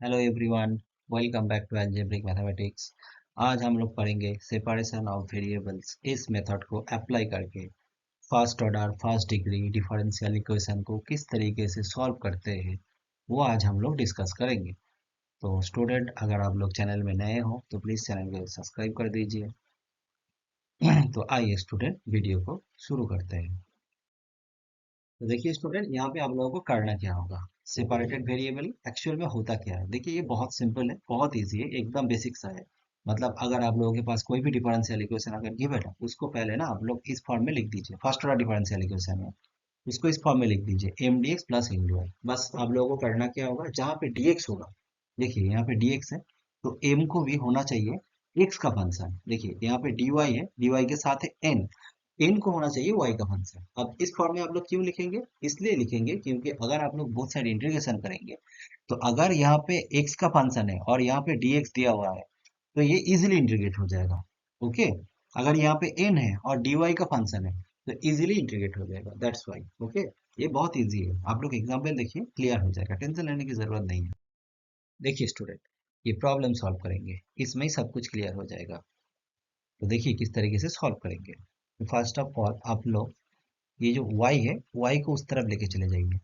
Hello everyone, welcome back to algebraic mathematics. आज हम लोग पढ़ेंगे सेपरेशन ऑफ वेरिएबल्स। इस मेथड को अप्लाई करके first order first degree differential equation को किस तरीके से सॉल्व करते हैं वो आज हम लोग डिस्कस करेंगे। तो स्टूडेंट, अगर आप लोग चैनल में नए हो तो प्लीज़ चैनल को सब्सक्राइब कर दीजिए। तो आइए स्टूडेंट, वीडियो को शुरू करते हैं। तो देखिए स्टूडेंट, यहाँ पे आप लोगों को करना क्या होगा। सेपरेटेड वेरिएबल एक्चुअल में होता क्या है, देखिए ये बहुत सिंपल है, बहुत इजी है, एकदम बेसिक सा है। मतलब अगर आप लोगों के पास कोई भी डिफरेंशियल इक्वेशन अगर गिवन है, उसको पहले ना आप लोग इस फॉर्म में लिख दीजिए। फर्स्ट ऑर्डर डिफरेंशियल इक्वेशन है, उसको इस फॉर्म में लिख दीजिए, M D X plus M D Y. बस आप लोगों को करना क्या होगा, जहाँ पे डी एक्स होगा, देखिए यहाँ पे डी एक्स है, तो एम को भी होना चाहिए एक्स का फंक्शन। देखिए यहाँ पे डी वाई है, डी वाई के साथ है एन, एन को होना चाहिए वाई का फंक्शन। अब इस फॉर्म में आप लोग क्यों लिखेंगे, इसलिए लिखेंगे क्योंकि अगर आप लोग बोथ साइड इंटीग्रेशन करेंगे, तो अगर यहाँ पे एक्स का फंक्शन है और यहाँ पे डी एक्स दिया हुआ है, तो ये इजिली इंटीग्रेट हो जाएगा। ओके, अगर यहाँ पे एन है और डी वाई का फंक्शन है, तो इजिली इंटीग्रेट हो जाएगा, दैट्स वाई। ओके, ये बहुत इजी है, आप लोग एग्जाम्पल देखिए, क्लियर हो जाएगा, टेंशन लेने की जरूरत नहीं है। देखिए स्टूडेंट, ये प्रॉब्लम सॉल्व करेंगे, इसमें ही सब कुछ क्लियर हो जाएगा। तो देखिए किस तरीके से सॉल्व करेंगे। फर्स्ट ऑफ ऑल आप लोग ये जो y है, y को उस तरफ लेके चले जाइए,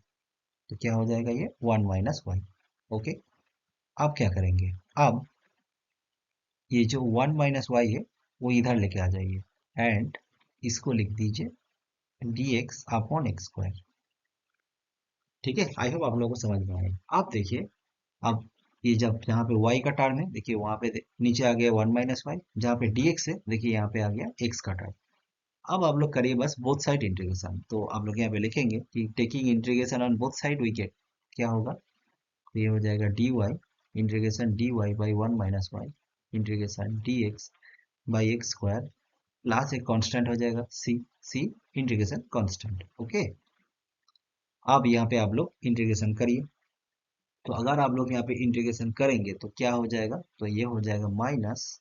तो क्या हो जाएगा, ये 1 - y। ओके, अब क्या करेंगे, अब ये जो 1 - y है वो इधर लेके आ जाइए, एंड इसको लिख दीजिए dx अपॉन एक्स स्क्वायर। ठीक है, आई होप आप लोगों को समझ में आए। आप देखिए, अब ये जब यहाँ पे y का टर्म है, देखिए वहां पे नीचे आ गया 1 - y, जहाँ पे dx है देखिए यहाँ पे आ गया x का टर्म। अब आप लोग करिए बस बोथ साइड इंटीग्रेशन, तो आप लोग यहाँ पे लिखेंगे कि taking integration on both side we get, क्या होगा, तो ये हो जाएगा D Y integration D Y by 1 - y integration D X by X square, plus एक कांस्टेंट हो जाएगा C, C integration constant. Okay, अब यहाँ पे आप लोग इंटीग्रेशन करिए, तो अगर आप लोग यहाँ पे इंटीग्रेशन करेंगे तो क्या हो जाएगा, तो ये हो जाएगा माइनस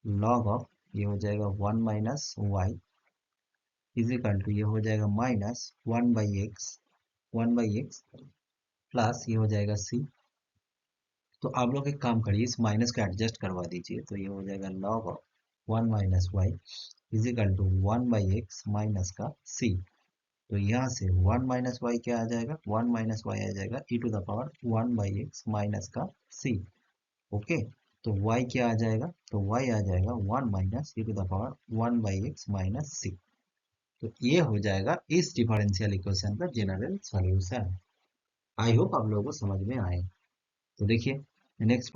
लॉग ऑफ, ये हो जाएगा 1 - y इजिकल टू, ये हो जाएगा माइनस 1/x, 1/x प्लस ये हो जाएगा सी। तो आप लोग एक काम करिए, इस माइनस का एडजस्ट करवा दीजिए, तो ये हो जाएगा log of 1 - y is equal to 1/x minus का सी। तो यहाँ से 1 - y क्या आ जाएगा, 1 - y आ जाएगा e to the power 1/x minus का सी। ओके, तो y क्या आ जाएगा, तो y आ जाएगा 1 minus e to the power 1/x minus C. तो ये हो जाएगा इस डिफरेंशियल इक्वेशन का जनरल सॉल्यूशन। आई होप आप लोगों को समझ में आए। तो देखिए नेक्स्ट।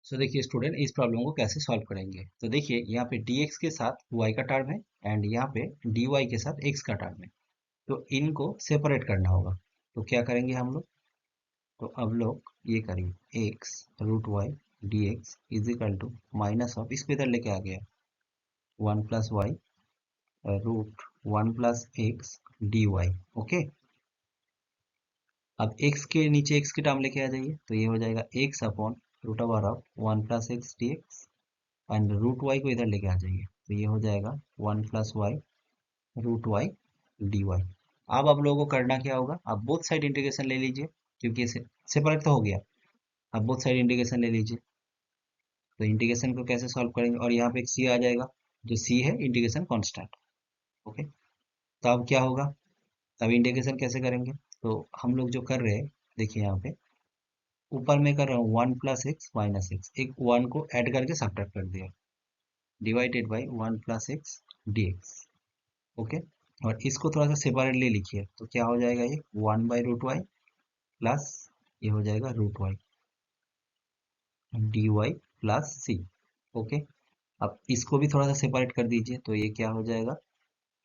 सो देखिए स्टूडेंट, इस प्रॉब्लम को कैसे सॉल्व करेंगे, तो देखिए यहाँ पे dx के साथ y का टर्म है, एंड यहाँ पे dy के साथ x का टर्म है, तो इनको सेपरेट करना होगा। तो क्या करेंगे हम लोग, तो अब लोग ये करिए x root Y D X is equal to minus of, इसको इधर लेके आ गया 1 + y root 1 + x dy। Okay, अब x के नीचे x की टर्म लेके आ जाइए, तो ये हो जाएगा x upon root over of 1 + x dx, and root y को इधर लेके आ जाइए, तो ये हो जाएगा 1 + y रूट y dy। अब आप लोगों को करना क्या होगा, आप बोथ साइड इंटीग्रेशन ले लीजिए, क्योंकि इसे सेपरेट तो हो गया। अब बोथ साइड इंटीग्रेशन ले लीजिए, तो इंटीग्रेशन को कैसे सॉल्व करेंगे, और यहाँ पे एक c आ जाएगा, जो c है इंटीग्रेशन कांस्टेंट। ओके, तो अब क्या होगा, अब इंटीग्रेशन कैसे करेंगे, तो हम लोग जो कर रहे हैं, देखिए यहाँ पे ऊपर में कर रहा हूँ 1 + x माइनस एक्स, एक वन को ऐड करके सब्ट्रैक्ट कर दिया, divided by 1 + x dx। Okay, और इसको थोड़ा सा सेपरेटली लिखिए, तो क्या हो जाएगा, ये 1/√y प्लस ये हो जाएगा √y dy plus C. Okay, अब इसको भी थोड़ा सा सेपरेट कर दीजिए, तो ये क्या हो जाएगा,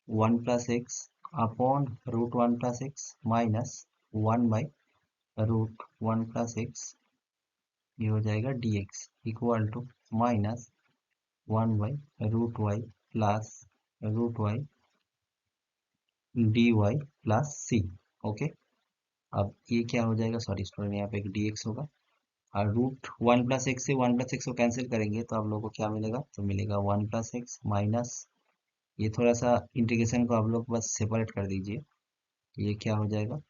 1 + x upon √1 + x minus 1/√1 + x, ये हो जाएगा dx equal to minus 1/√y plus √y dy plus C. Okay, अब ये क्या हो जाएगा, सॉरी स्टूडेंट, यहाँ पे एक dx होगा, और √1 + x से 1 + x को कैंसिल करेंगे, तो आप लोगों को क्या मिलेगा, तो मिलेगा 1 + x माइनस, ये थोड़ा सा इंटीग्रेशन को आप लोग बस सेपरेट कर दीजिए, तो ये क्या हो जाएगा,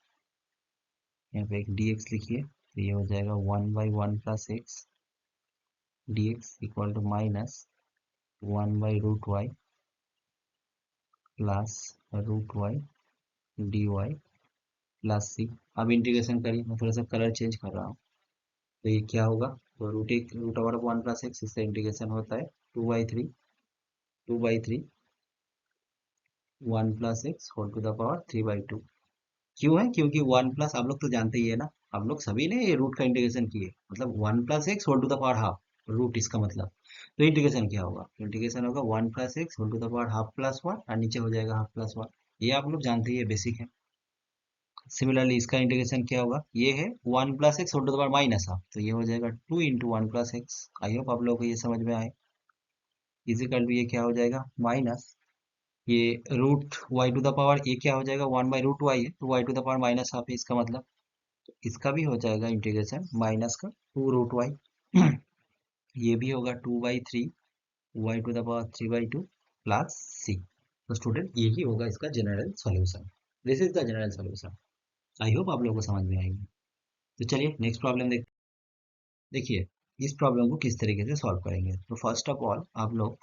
यहाँ पे एक dx लिखिए, तो ये हो जाएगा 1/1 plus x d x equal to minus 1/√y plus √y d y plus C. अब इंटीग्रेशन करिए, मैं थोड़ा सा कलर चेंज कर रहा हूँ। तो ये क्या होगा, तो √1 प्लस एक्स, इससे इंटीग्रेशन होता है 2/3 1 plus X whole to the power 3/2। क्यों है, क्योंकि 1 प्लस, आप लोग तो जानते ही है ना, हम लोग सभी ने ये रूट का इंटीग्रेशन किए, मतलब 1 plus X whole to the power half, root इसका मतलब। तो इंटीग्रेशन क्या होगा, इंटीग्रेशन होगा 1 plus X whole to the power half plus 1, और नीचे हो जाएगा हाफ प्लस 1। ये आप लोग जानते ही है, बेसिक है। सिमिलरली इसका इंटीग्रेशन क्या होगा, ये है 1 plus X whole to the power minus half, तो ये हो जाएगा 2 × 1 + x। आई होप आप लोगों को ये समझ में आए। इजिकल टू ये क्या हो जाएगा, माइनस ये root Y to the power, ये क्या हो जाएगा, 1/√y है, तो Y to the power minus half है इसका मतलब। तो इसका भी हो जाएगा इंटीग्रेशन माइनस का 2√y। ये भी होगा 2/3 y to the power 3/2 plus C. तो स्टूडेंट यही होगा इसका general solution. This is the general solution. I hope आप लोगों को समझ में आएगी। तो चलिए नेक्स्ट प्रॉब्लम देखिए इस प्रॉब्लम को किस तरीके से सॉल्व करेंगे। तो फर्स्ट ऑफ ऑल आप लोग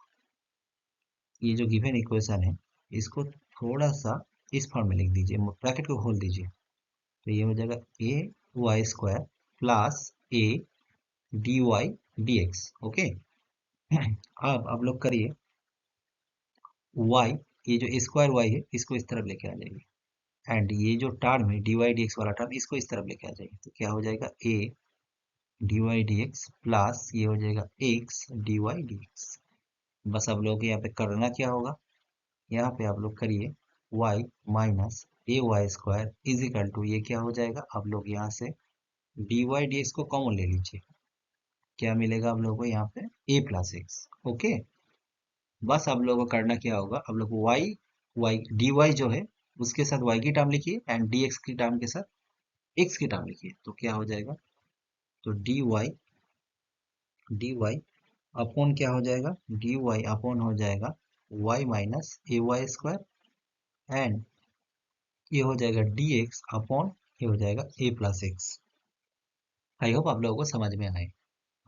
ये जो गिवन इक्वेशन है, इसको थोड़ा सा इस फॉर्म में लिख दीजिए, ब्रैकेट को खोल दीजिए। तो ये हो जाएगा a² plus a dy/dx। Okay. अब आप लोग करिए y, ये जो स्क्वायर y है इसको इस तरफ लेके आ जाइए, एंड ये जो टर्म है dy/dx वाला टर्म, इसको इस तरफ लेके आ जाइए। तो क्या हो जाएगा, a dy/dx प्लस ये हो जाएगा x dy/dx। बस आप लोग यहाँ पे करना क्या होगा, यहाँ पे आप लोग करिए y minus ay² is equal to, ये क्या हो जाएगा, आप लोग यहाँ से dy/dx को कॉमन ले लीजिए। क्या मिलेगा आप लोगों को यहाँ पे, a प्लस एक्स। ओके। बस आप लोगों को करना क्या होगा, आप लोग y dy जो है उसके साथ y की टर्म लिखिए, एंड dx की टर्म के साथ x की टर्म लिखिए। तो क्या हो जाएगा, तो dy अपॉन क्या हो जाएगा, dy अपॉन हो जाएगा y माइनस ay², एंड ये हो जाएगा dx अपॉन, ये हो जाएगा a plus x. I hope आप लोगों को समझ में आए।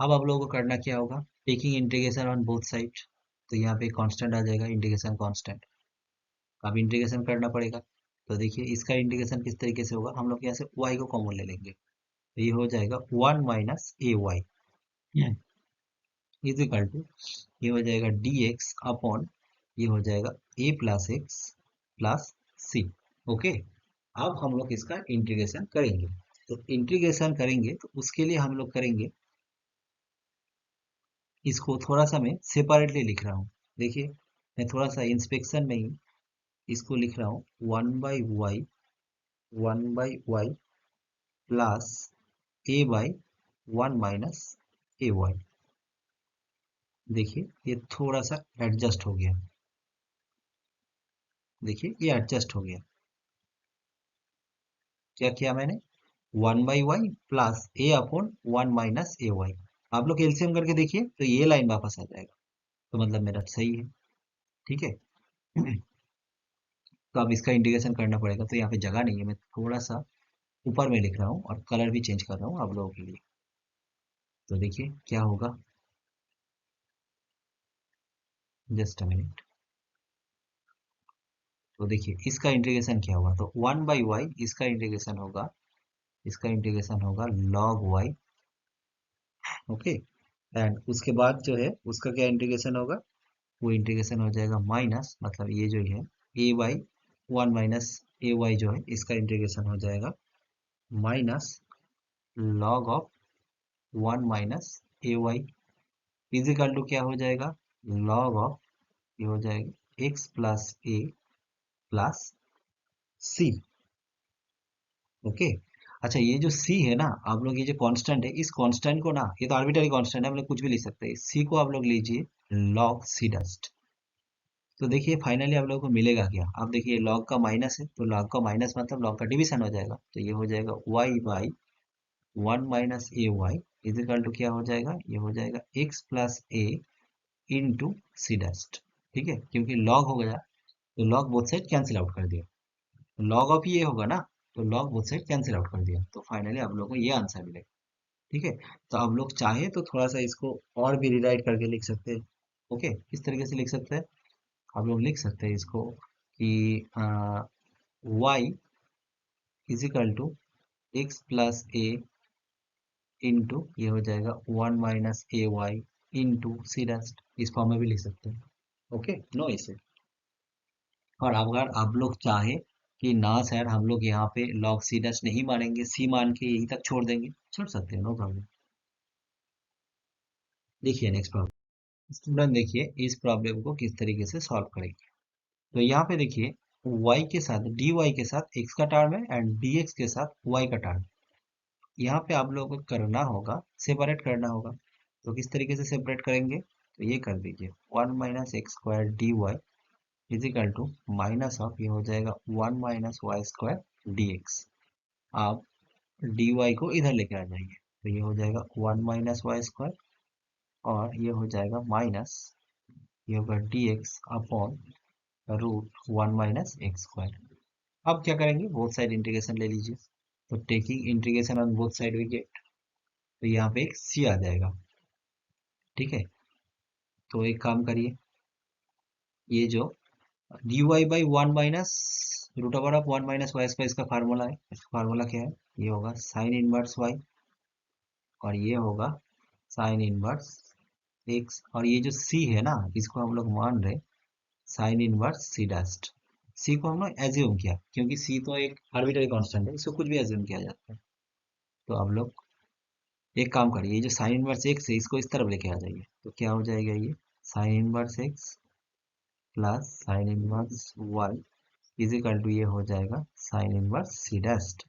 अब आप लोगों को करना क्या होगा, taking integration on both side. तो यहाँ पे कांस्टेंट आ जाएगा, इंटीग्रेशन कांस्टेंट। अब इंटीग्रेशन करना पड़ेगा। तो देखिए इसका इंटीग्रेशन किस तरीके से होगा, हम लोग यहाँ से y को कॉमन ले लेंगे। तो ये हो जाएगा 1 minus A Y is equal to, ये हो जाएगा dx अपॉन, ये हो जाएगा a plus X plus C. Okay. अब हम लोग इसका इंटीग्रेशन करेंगे। तो इंटीग्रेशन करेंगे तो उसके लिए हम लोग करेंगे, इसको थोड़ा सा मैं सेपरेटली लिख रहा हूँ। देखिए मैं थोड़ा सा इंस्पेक्शन में ही इसको लिख रहा हूँ, 1/y plus a/1 minus A Y. देखिए ये थोड़ा सा एडजस्ट हो गया, देखिए ये एडजस्ट हो गया। क्या किया मैंने, 1/y plus a upon 1 minus A Y. आप लोग एलसीएम करके देखिए तो ये लाइन वापस आ जाएगा, तो मतलब मेरा सही है। ठीक है। तो अब इसका इंटीग्रेशन करना पड़ेगा, तो यहाँ पे जगह नहीं है, मैं थोड़ा सा ऊपर में लिख रहा हूँ और कलर भी चेंज कर रहा हूँ आप लोगों के लिए। तो देखिए क्या होगा, जस्ट अ मिनट। तो देखिए इसका इंटीग्रेशन क्या होगा, तो 1/y इसका इंटीग्रेशन होगा, इसका इंटीग्रेशन होगा log y। ओके। एंड उसके बाद जो है उसका क्या इंटीग्रेशन होगा, वो इंटीग्रेशन हो जाएगा माइनस, मतलब ये जो है a/1 माइनस ए वाई जो है इसका इंटीग्रेशन हो जाएगा minus log of 1 minus A Y is equal to क्या हो जाएगा, log ऑफ, ये हो जाएगा x plus A plus C. Okay. अच्छा ये जो c है ना, आप लोग ये जो कांस्टेंट है, इस कांस्टेंट को ना, ये तो आर्बिट्ररी कांस्टेंट है, हम लोग कुछ भी लिख सकते हैं, c को आप लोग लीजिए log c डस्ट। तो देखिए फाइनली आप लोगों को मिलेगा क्या, अब देखिए log का माइनस है, तो log का माइनस मतलब log का डिवीजन हो जाएगा। तो ये हो जाएगा y/1 minus A Y is equal to क्या हो जाएगा, ये हो जाएगा x plus A into C dash. ठीक है, क्योंकि log हो गया तो log both side cancel out कर दिया, लॉग ऑफ ये होगा ना, तो log both side cancel out कर दिया, तो फाइनली आप लोगों को ये आंसर मिलेगा। ठीक है। तो आप लोग चाहे तो थोड़ा सा इसको और भी रिराइट करके लिख सकते हैं। ओके, किस तरीके से लिख सकते हैं? आप लोग लिख सकते हैं इसको कि y is equal to X plus A into ये हो जाएगा 1 - ay इंटू सी डस्ट, इस फॉर्म में भी लिख सकते हैं। ओके, नो इसे। और अगर आप लोग चाहे कि ना सर हम लोग यहाँ पे लॉग सी डस्ट नहीं मानेंगे, सी मान के यहीं तक छोड़ देंगे, छोड़ सकते हैं, नो प्रॉब्लम। देखिए नेक्स्ट प्रॉब्लम, स्टूडेंट देखिए इस प्रॉब्लम को किस तरीके से सॉल्व करेंगे। तो यहाँ पे देखिए y के साथ dy के साथ x का टर्म है एंड dx के साथ y का टर्म। यहाँ पे आप लोगों को करना होगा, सेपरेट करना होगा। तो किस तरीके से सेपरेट करेंगे? तो ये कर दीजिए 1 - x² dy is equal to minus of ये हो जाएगा 1 - y² dx। आप dy को इधर लेके आ जाइए, तो ये हो जाएगा 1 - y² और ये हो जाएगा माइनस, ये होगा dx अपॉन √1 - x²। अब क्या करेंगे? बोथ साइड इंटीग्रेशन ले लीजिए। तो taking integration on both side we get, तो यहाँ पे एक c आ जाएगा। ठीक है, तो एक काम करिए, ये जो dy बाई 1 - √1 - y² इसका फार्मूला है। इसका फार्मूला क्या है? ये होगा साइन इनवर्स y और ये होगा साइन इनवर्स x, और ये जो c है ना, इसको हम लोग मान रहे साइन इनवर्स सी डस्ट। सी को हम लोग एज्यूम किया क्योंकि सी तो एक आर्बिट्ररी कांस्टेंट है, इसको कुछ भी एज्यूम किया जाता है। तो आप लोग एक काम करिए, ये जो साइन इनवर्स एक्स है इसको इस तरफ लेके आ जाइए, तो क्या हो जाएगा? ये sine inverse X plus sine inverse Y is equal to ये हो जाएगा साइन इनवर्स सी डस्ट।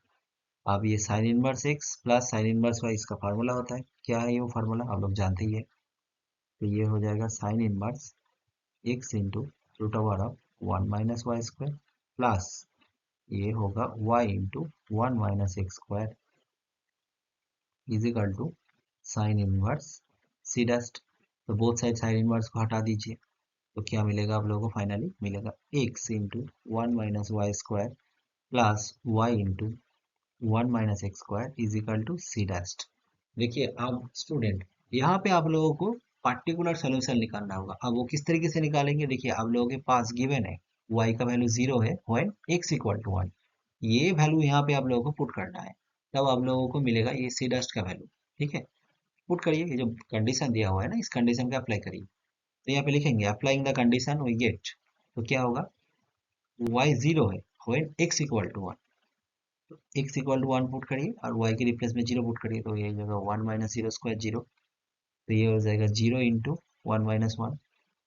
अब ये sine inverse X plus sine inverse Y इसका फार्मूला होता है। क्या है ये वो फार्मूला? आप लोग जानते ही है। तो ये हो जाएगा sine inverse X into √1 - y² plus ये होगा y into 1 - x² is equal to sine inverse C dash. तो बोथ साइड साइन इनवर्स को हटा दीजिए, तो क्या मिलेगा आप लोगों को? फाइनली मिलेगा x into 1 - y² plus Y into 1 - x² is equal to C dash. देखिए अब स्टूडेंट यहाँ पे आप लोगों को पार्टिकुलर सोल्यूशन निकालना होगा। अब वो किस तरीके से निकालेंगे? देखिए आप लोगों के पास गिवन है y का वैल्यू 0 है व्हेन x इक्वल टू 1। ये वैल्यू यहाँ पे आप लोगों को पुट करना है, तब आप लोगों को मिलेगा ये सी डस्ट का वैल्यू। ठीक है, पुट करिए, ये जो कंडीशन दिया हुआ है ना, इस कंडीशन का अप्लाई करिए। तो यहाँ पे लिखेंगे applying the condition we get, तो क्या होगा? y 0 है when x equal to 1। x equal to 1 put करिए और y के रिप्लेस में 0 पुट करिए, तो ये जगह 1 - 0² 0। तो ये हो जाएगा 0 into 1 - 1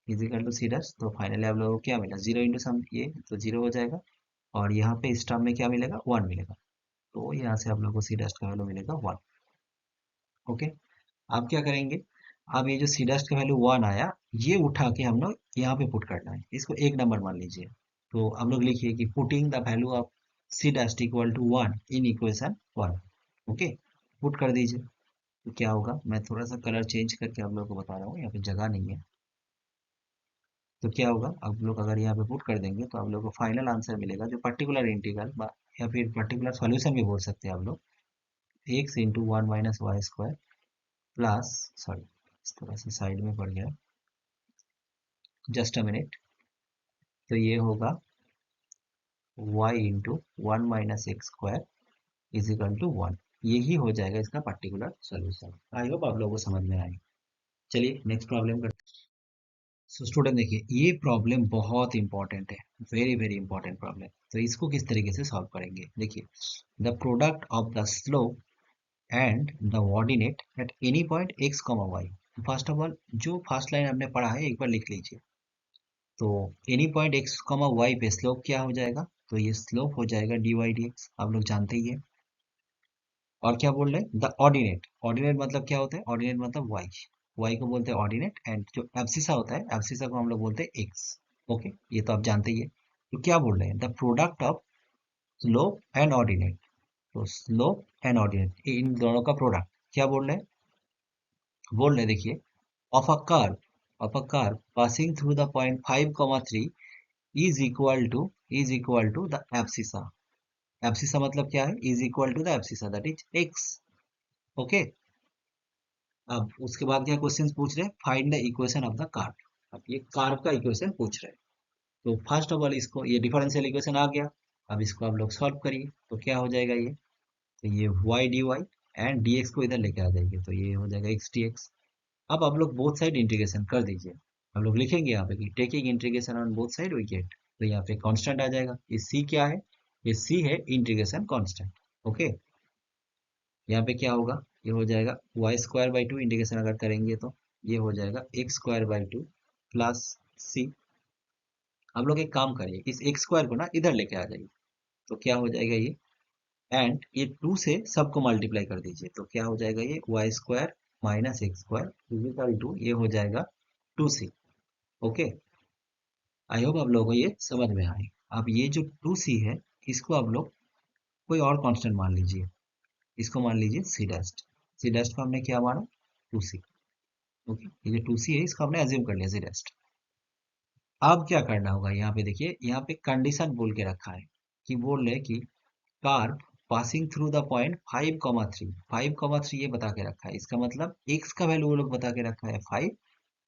is equal to C dash. तो फाइनली आप लोगों को क्या मिला? 0 इंटू सम ये तो 0 हो जाएगा, और यहाँ पे इस टर्म में क्या मिलेगा? 1 मिलेगा। तो यहाँ से आप लोगों को सी डस्ट का वैल्यू मिलेगा 1। ओके, आप क्या करेंगे? अब ये जो सी डस्ट का वैल्यू 1 आया, ये उठा के हम लोग यहाँ पे पुट करना है, इसको एक नंबर मान लीजिए। तो हम लोग लिखिए कि putting the value of C dash equal to 1 in equation 1। Okay, put कर दीजिए। तो क्या होगा? मैं थोड़ा सा कलर चेंज करके आप लोगों को बता रहा हूँ, यहाँ पे जगह नहीं है। तो क्या होगा? आप लोग अगर यहाँ पे पुट कर देंगे तो आप लोगों को फाइनल आंसर मिलेगा, जो पर्टिकुलर इंटीग्रल या फिर पर्टिकुलर सॉल्यूशन भी बोल सकते हैं आप लोग, x into 1 - y² plus, sorry इस तरह से साइड में पड़ गया, जस्ट अ मिनट। तो ये होगा y into 1 - x² is equal to 1। यही हो जाएगा इसका पर्टिकुलर सॉल्यूशन। आई होप आप लोगों को समझ में आए। चलिए नेक्स्ट प्रॉब्लम करते हैं। सो स्टूडेंट देखिए ये प्रॉब्लम बहुत इंपॉर्टेंट है, वेरी वेरी इंपॉर्टेंट प्रॉब्लम। तो इसको किस तरीके से सॉल्व करेंगे? देखिए, the product of the slope and the ordinate at any point x, y। First of all जो फर्स्ट लाइन आपने पढ़ा है एक बार लिख लीजिए। तो एनी पॉइंट x, y पे स्लोप क्या हो जाएगा? तो ये स्लोप हो जाएगा dy dx, आप लोग जानते ही है। और क्या बोल रहे हैं? द ऑर्डिनेट, ऑर्डिनेट मतलब क्या होता है? ऑर्डिनेट मतलब y, y को बोलते हैं ऑर्डिनेट, एंड जो एब्सिसा होता है, एब्सिसा को हम लोग बोलते हैं x। ओके, ये तो आप जानते ही है। तो क्या बोल रहे हैं? The product of slope and ordinate. तो स्लोप एंड ऑर्डिनेट इन दोनों का प्रोडक्ट क्या बोल रहे हैं? बोल रहे हैं देखिए, of a curve passing through the point 5, 3 is equal to the abscissa. Abscissa मतलब क्या है? Is equal to the abscissa that is x। Okay, अब उसके बाद क्या क्वेश्चन पूछ रहे हैं, find the equation of the curve. अब ये कार्व का इक्वेशन पूछ रहे हैं। तो फर्स्ट ऑफ ऑल इसको, ये डिफरेंशियल इक्वेशन आ गया। अब इसको आप लोग सॉल्व करिए तो क्या हो जाएगा ये, तो ये y dy एंड dx को इधर लेके आ जाएंगे तो ये हो जाएगा x dx। अब आप लोग बोथ साइड इंटीग्रेशन कर दीजिए। हम लोग लिखेंगे यहाँ पे कि taking integration on both side we get, तो यहाँ पे कांस्टेंट आ जाएगा। ये c क्या है, ये c है इंटीग्रेशन कांस्टेंट। ओके, यहाँ पे क्या होगा, ये हो जाएगा y square by two, integration अगर करेंगे तो ये हो जाएगा x square by two plus C. आप लोग एक काम करिए, इस एक्स स्क्वायर को ना इधर लेके आ जाइए तो क्या हो जाएगा ये, एंड ये टू से सबको मल्टीप्लाई कर दीजिए तो क्या हो जाएगा ये Y square minus X square equal to, ये हो जाएगा two C. Okay, I hope आप लोगों को ये समझ में आए। अब ये जो टू सी है, इसको आप लोग कोई और कांस्टेंट मान लीजिए, इसको मान लीजिए सी डस्ट। सी डस्ट को हमने क्या माना, टू सी। ओके, ये जो टू सी है इसको हमने अज्यूम कर लिया सी डस्ट। अब क्या करना होगा, यहाँ पे देखिए, यहाँ पे कंडीशन बोल के रखा है कि बोल रहे कि curve passing through the point 5,3, 5,3 ये बता के रखा है। इसका मतलब x का वैल्यू वो लोग बता के रखा है 5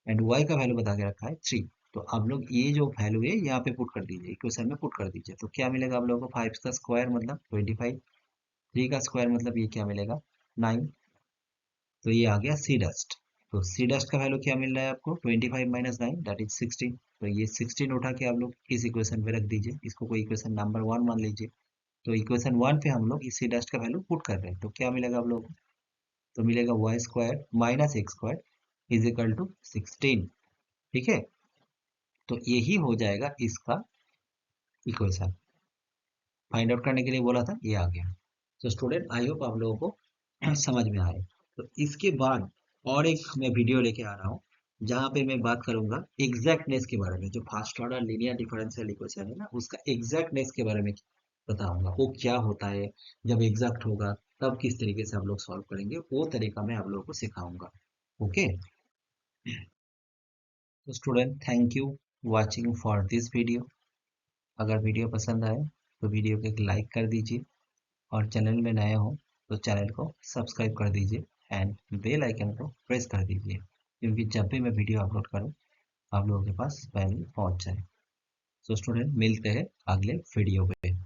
एंड y का वैल्यू बता के रखा है 3। तो आप लोग ये जो वैल्यू है यहाँ पे पुट कर दीजिए, इक्वेशन में पुट कर दीजिए तो क्या मिलेगा आप लोगों को, 5 का स्क्वायर मतलब 25, 3 का स्क्वायर मतलब ये क्या मिलेगा 9। तो ये आ गया सी डस्ट। तो सी डस्ट का वैल्यू क्या मिल रहा है आपको, 25 माइनस 9 दैट इज 16। तो ये 16 उठा के आप लोग इस इक्वेशन पे रख दीजिए, इसको कोई इक्वेशन नंबर 1 मान लीजिए। तो इक्वेशन 1 पे हम लोग इस सी डस्ट का वैल्यू पुट कर रहे हैं तो क्या मिलेगा आप लोगों को, तो मिलेगा Y square minus X square is equal to 16। ठीक है, तो यही हो जाएगा इसका इक्वेशन। फाइंड आउट करने के लिए बोला था, ये आ गया। तो स्टूडेंट आई होप आप लोगों को समझ में आए। तो इसके बाद और एक मैं वीडियो लेके आ रहा हूँ जहाँ पे मैं बात करूंगा एग्जैक्टनेस के बारे में, जो first order linear differential equation है ना, उसका एग्जैक्टनेस के बारे में बताऊंगा, वो क्या होता है, जब एग्जैक्ट होगा तब किस तरीके से आप लोग सॉल्व करेंगे, वो तरीका मैं आप लोगों को सिखाऊंगा। ओके, तो student thank you watching for this video. अगर वीडियो पसंद आए तो वीडियो को एक लाइक कर दीजिए, और चैनल में नए हो तो चैनल को सब्सक्राइब कर दीजिए एंड बेल आइकन को प्रेस कर दीजिए, क्योंकि जब भी मैं वीडियो अपलोड करूं आप लोगों के पास पहले पहुंच जाए। तो स्टूडेंट मिलते हैं अगले वीडियो पे।